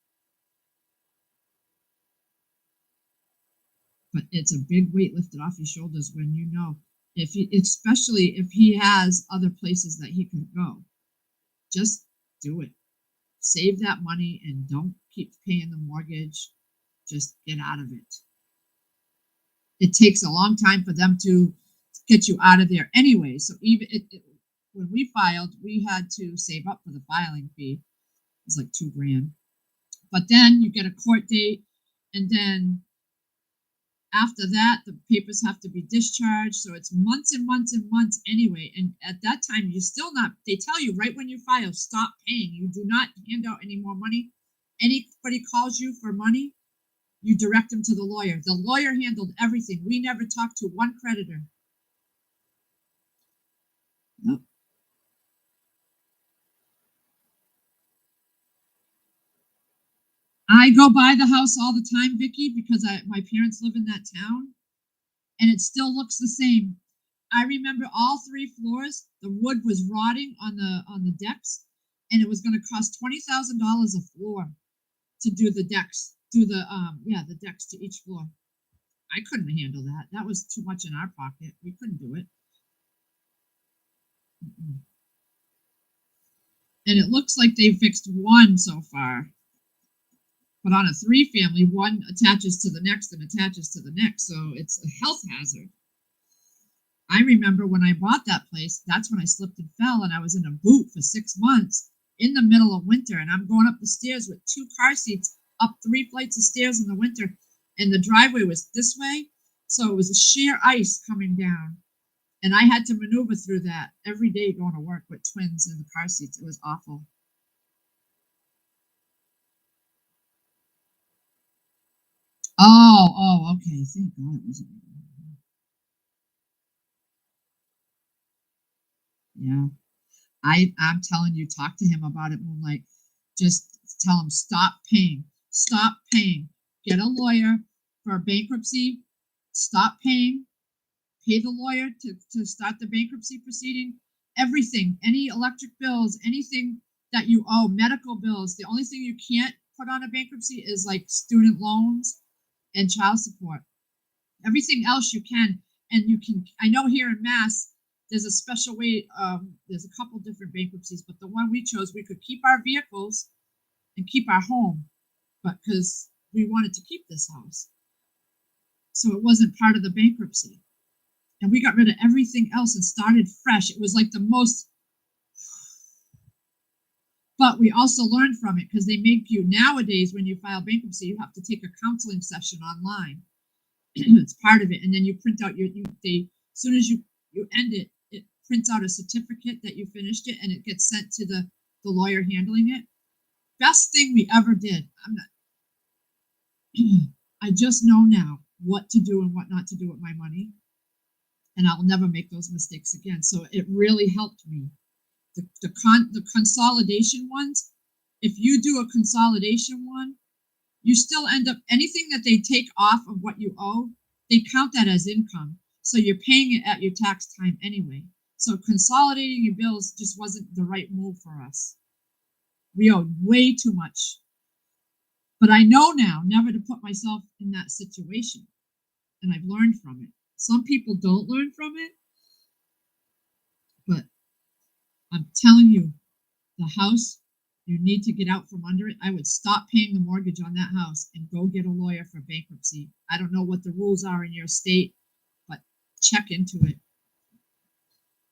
But it's a big weight lifted off your shoulders when you know, especially if he has other places that he can go. Just do it. Save that money and don't keep paying the mortgage. Just get out of it. It takes a long time for them to get you out of there anyway. So even when we filed, we had to save up for the filing fee. It was like $2,000. But then you get a court date, and then after that, the papers have to be discharged. So it's months and months and months anyway. And at that time, you're still not, they tell you right when you file, stop paying. You do not hand out any more money. Anybody calls you for money, you direct them to the lawyer. The lawyer handled everything. We never talked to one creditor. Nope. I go by the house all the time, Vicki, because my parents live in that town, and it still looks the same. I remember all 3 floors. The wood was rotting on the decks, and it was going to cost $20,000 a floor to do the decks, the decks to each floor. I couldn't handle that. That was too much in our pocket. We couldn't do it. And it looks like they fixed one so far. But on a 3-family, one attaches to the next and attaches to the next, so it's a health hazard. I remember when I bought that place, that's when I slipped and fell, and I was in a boot for 6 months in the middle of winter, and I'm going up the stairs with 2 car seats up 3 flights of stairs in the winter, and the driveway was this way, so it was a sheer ice coming down, and I had to maneuver through that every day going to work with twins in the car seats. It was awful. Oh, okay. Thank God it wasn't. Yeah. I'm telling you, talk to him about it, Moonlight. Just tell him, stop paying. Stop paying. Get a lawyer for bankruptcy. Stop paying. Pay the lawyer to start the bankruptcy proceeding. Everything, any electric bills, anything that you owe, medical bills. The only thing you can't put on a bankruptcy is like student loans and child support. Everything else you can, and you can. I know here in Mass, there's a special way. There's a couple different bankruptcies, but the one we chose, we could keep our vehicles and keep our home, but because we wanted to keep this house. so it wasn't part of the bankruptcy. And we got rid of everything else and started fresh. It was like the most, but we also learned from it because they make you nowadays when you file bankruptcy, you have to take a counseling session online. It's part of it, and then you print out as soon as you end it, it prints out a certificate that you finished it, and it gets sent to the lawyer handling it. Best thing we ever did. I'm not. I just know now what to do and what not to do with my money, and I'll never make those mistakes again. So it really helped me. The consolidation ones. If you do a consolidation one, you still end up anything that they take off of what you owe, they count that as income. So you're paying it at your tax time anyway. So consolidating your bills just wasn't the right move for us. We owed way too much. But I know now never to put myself in that situation. And I've learned from it. Some people don't learn from it. But I'm telling you, the house, you need to get out from under it. I would stop paying the mortgage on that house and go get a lawyer for bankruptcy. I don't know what the rules are in your state, but check into it.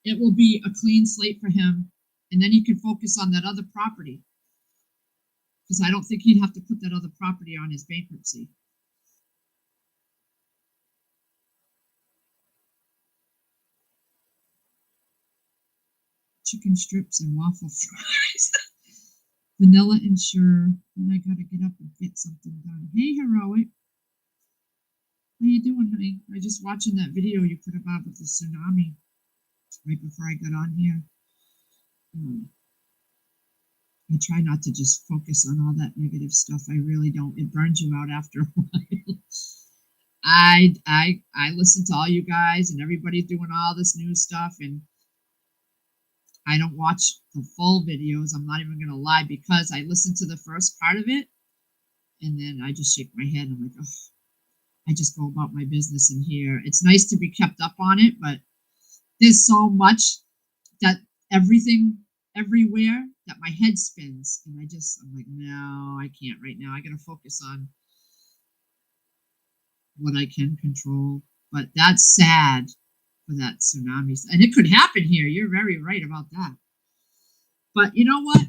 It will be a clean slate for him, and then he can focus on that other property. Because I don't think he'd have to put that other property on his bankruptcy. Chicken strips and waffle fries. Vanilla and sure. And I gotta get up and get something done. Hey, Heroic. How you doing, honey? I just watching that video you put about with the tsunami right before I got on here. I try not to just focus on all that negative stuff. I really don't. It burns you out after a while. I listen to all you guys, and everybody's doing all this new stuff, and I don't watch the full videos. I'm not even going to lie, because I listen to the first part of it, and then I just shake my head. I'm like, oh, I just go about my business in here. It's nice to be kept up on it, but there's so much that everything everywhere that my head spins, and I'm like, no, I can't right now. I got to focus on what I can control. But that's sad for that tsunami, and it could happen here. You're very right about that. But you know what?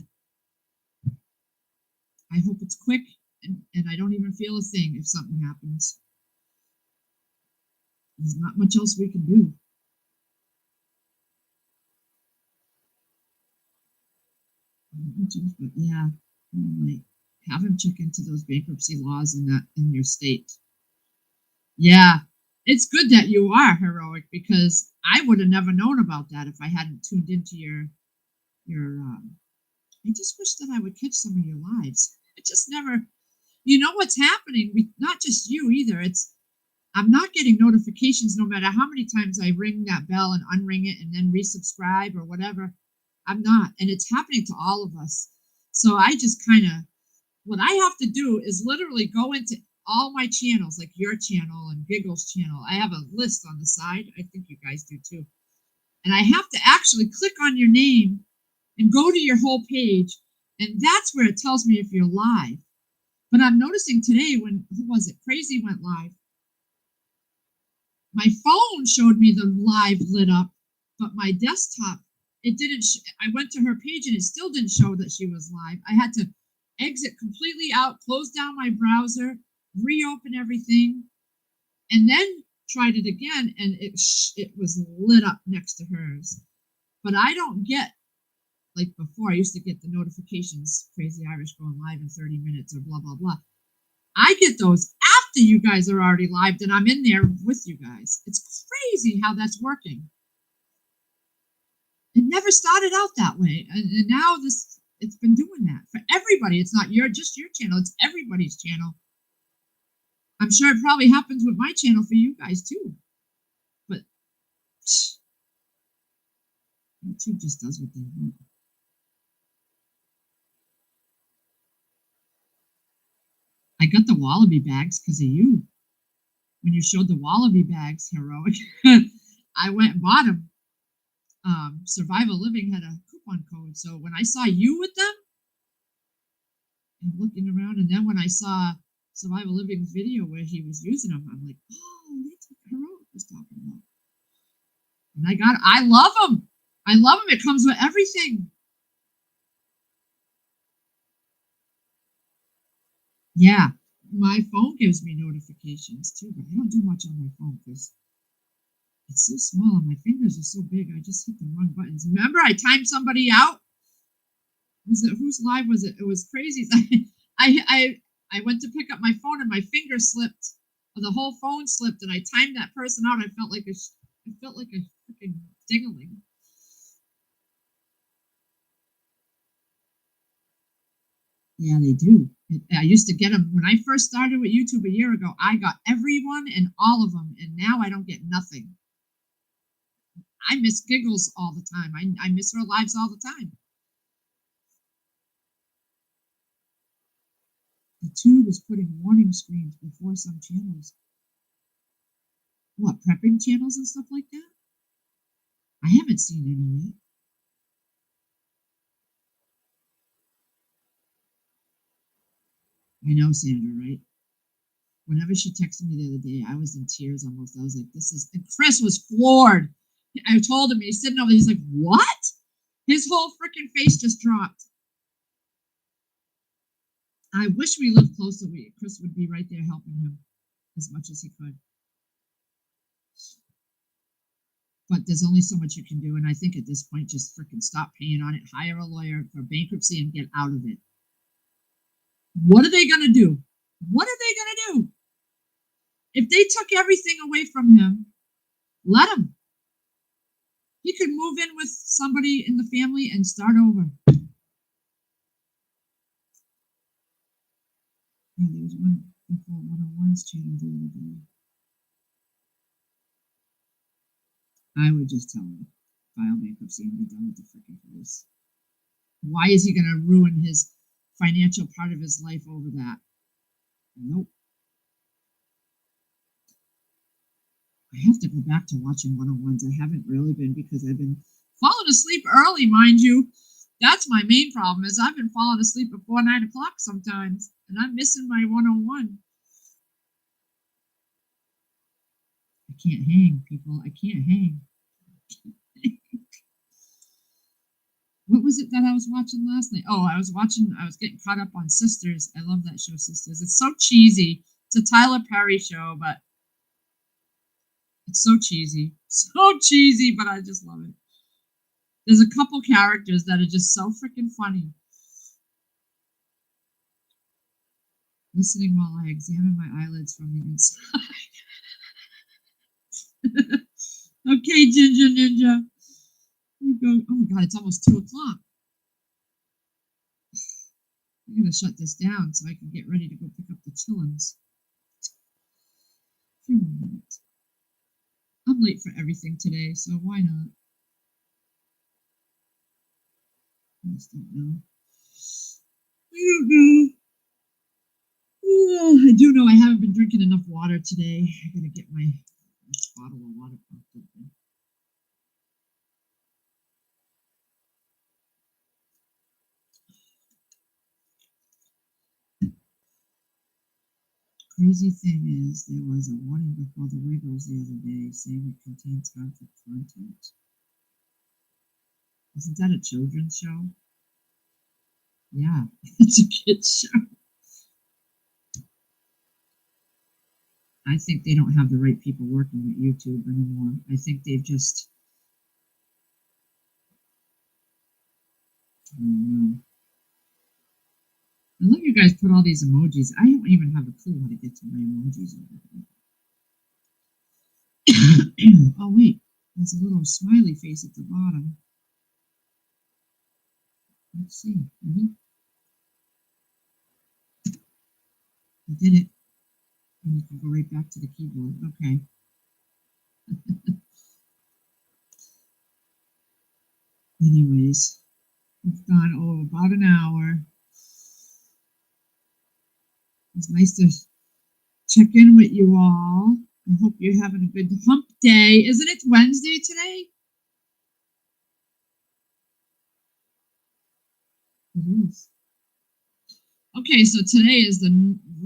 I hope it's quick, and I don't even feel a thing if something happens. There's not much else we can do. But yeah, like, have him check into those bankruptcy laws in your state. Yeah, it's good that you are Heroic, because I would have never known about that if I hadn't tuned into your. I just wish that I would catch some of your lives. It just never. You know what's happening? Not just you either. I'm not getting notifications no matter how many times I ring that bell and unring it and then resubscribe or whatever. I'm not. And it's happening to all of us. So I just kind of, what I have to do is literally go into all my channels, like your channel and Giggle's channel. I have a list on the side. I think you guys do too. And I have to actually click on your name and go to your whole page. And that's where it tells me if you're live. But I'm noticing today when, who was it? Crazy went live. My phone showed me the live lit up, but my desktop, it didn't. I went to her page and it still didn't show that she was live. I had to exit completely out, close down my browser, reopen everything, and then tried it again, and it was lit up next to hers. But I don't get, like before, I used to get the notifications, Crazy Irish going live in 30 minutes or blah, blah, blah. I get those after you guys are already live, and I'm in there with you guys. It's crazy how that's working. It never started out that way, and now it's been doing that for everybody. It's not just your channel, it's everybody's channel. I'm sure it probably happens with my channel for you guys too. But YouTube just does what they want. I got the Wallaby bags because of you. When you showed the Wallaby bags, Heroic, I went and bought them. Survival Living had a coupon code, so when I saw you with them, I'm looking around, and then when I saw Survival Living video where he was using them. I'm like, oh, that's what Heroic was talking about. And I love them. I love them. It comes with everything. Yeah, my phone gives me notifications too, but I don't do much on my phone because it's so small and my fingers are so big. I just hit the wrong buttons. Remember, I timed somebody out. Was it whose live was it? It was crazy. I went to pick up my phone and my finger slipped. The whole phone slipped, and I timed that person out. I felt like a freaking dingling. Yeah, they do. I used to get them when I first started with YouTube a year ago. I got everyone and all of them, and now I don't get nothing. I miss Giggles all the time. I miss her lives all the time. The tube is putting warning screens before some channels. What, prepping channels and stuff like that? I haven't seen any yet. I know, Sandra, right? Whenever she texted me the other day, I was in tears almost. I was like, this is... And Chris was floored. I told him, he's sitting over there, he's like, what? His whole freaking face just dropped. I wish we lived closer. Chris would be right there helping him as much as he could. But there's only so much you can do, and I think at this point, just freaking stop paying on it, hire a lawyer for bankruptcy, and get out of it. What are they going to do? What are they going to do? If they took everything away from him, let him. He could move in with somebody in the family and start over. Yeah, there was one before 101's channel the other day. I would just tell him, file bankruptcy and be done with the freaking place. Why is he going to ruin his financial part of his life over that? Nope. I have to go back to watching 101s. I haven't really been because I've been falling asleep early, mind you. That's my main problem is I've been falling asleep before 9 o'clock sometimes, and I'm missing my 101. I can't hang, people. I can't hang. What was it that I was watching last night? Oh, I was getting caught up on Sisters. I love that show, Sisters. It's so cheesy. It's a Tyler Perry show, but it's so cheesy. So cheesy, but I just love it. There's a couple characters that are just so freaking funny. Listening while I examine my eyelids from the inside. Okay, Ginger Ninja. You go. Oh my God, it's almost 2 o'clock. I'm gonna shut this down so I can get ready to go pick up the chillins. A few more minutes. I'm late for everything today, so why not? I just don't know. I don't know. Oh, I do know I haven't been drinking enough water today. I gotta get my bottle of water popped open. Crazy thing is, there was a warning before the Wiggles the other day saying it contains harmful content. Isn't that a children's show? Yeah, it's a kid's show. I think they don't have the right people working at YouTube anymore. I think they've just... I don't know. I love you guys put all these emojis. I don't even have a clue how to get to my emojis over here. Oh, wait. There's a little smiley face at the bottom. Let's see. I did it. And you can go right back to the keyboard. Okay. Anyways, we've gone over about an hour. It's nice to check in with you all. I hope you're having a good hump day. Isn't it Wednesday today? It is. Okay, so today is the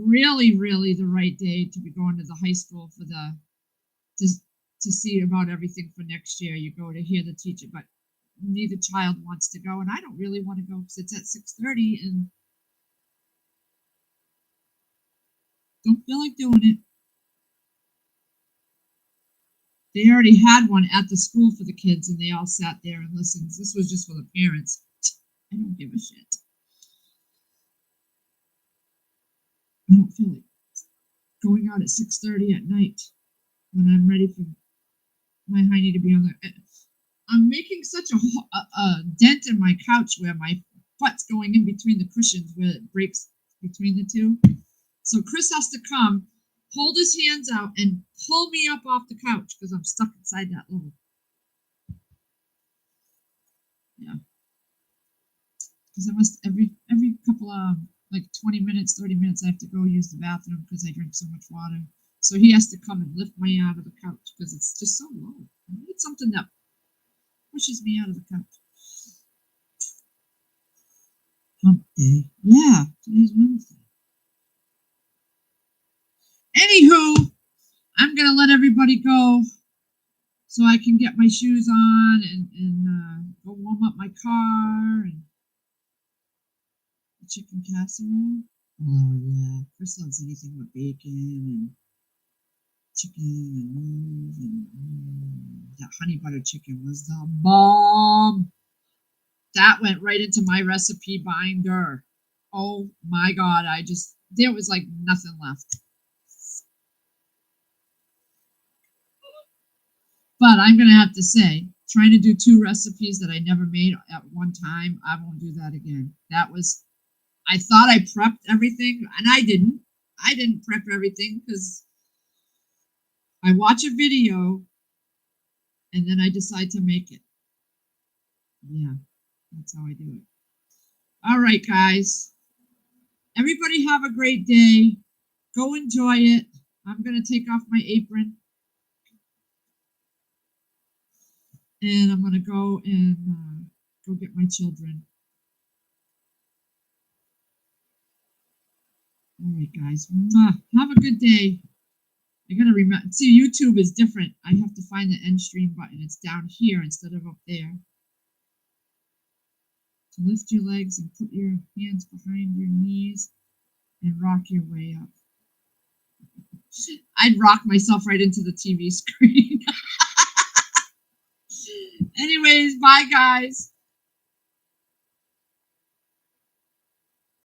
really, really the right day to be going to the high school for the to to see about everything for next year. You go to hear the teacher, but neither child wants to go, and I don't really want to go because it's at 6:30, and don't feel like doing it. They already had one at the school for the kids, and they all sat there and listened. This was just for the parents. I don't give a shit. I don't feel like going out at 6:30 at night when I'm ready for my hiney to be on the. I'm making such a dent in my couch where my butt's going in between the cushions where it breaks between the two. So Chris has to come, hold his hands out, and pull me up off the couch because I'm stuck inside that little. Yeah. Because I must every couple of like 20 minutes, 30 minutes, I have to go use the bathroom because I drink so much water. So he has to come and lift me out of the couch because it's just so low. I need something that pushes me out of the couch. Hump day. Yeah, today's Wednesday. Anywho, I'm gonna let everybody go so I can get my shoes on and go warm up my car and the chicken casserole. Oh yeah, Chris loves anything with bacon and chicken and move and that honey butter chicken was the bomb. That went right into my recipe binder. Oh my god, there was like nothing left. But I'm gonna have to say, trying to do 2 recipes that I never made at one time, I won't do that again. I thought I prepped everything, and I didn't. I didn't prep everything because I watch a video and then I decide to make it. Yeah, that's how I do it. All right, guys. Everybody have a great day. Go enjoy it. I'm going to take off my apron. And I'm going to go and go get my children. All right, guys. Have a good day. I got to remember. See, YouTube is different. I have to find the end stream button. It's down here instead of up there. So lift your legs and put your hands behind your knees and rock your way up. I'd rock myself right into the TV screen. Anyways, bye, guys.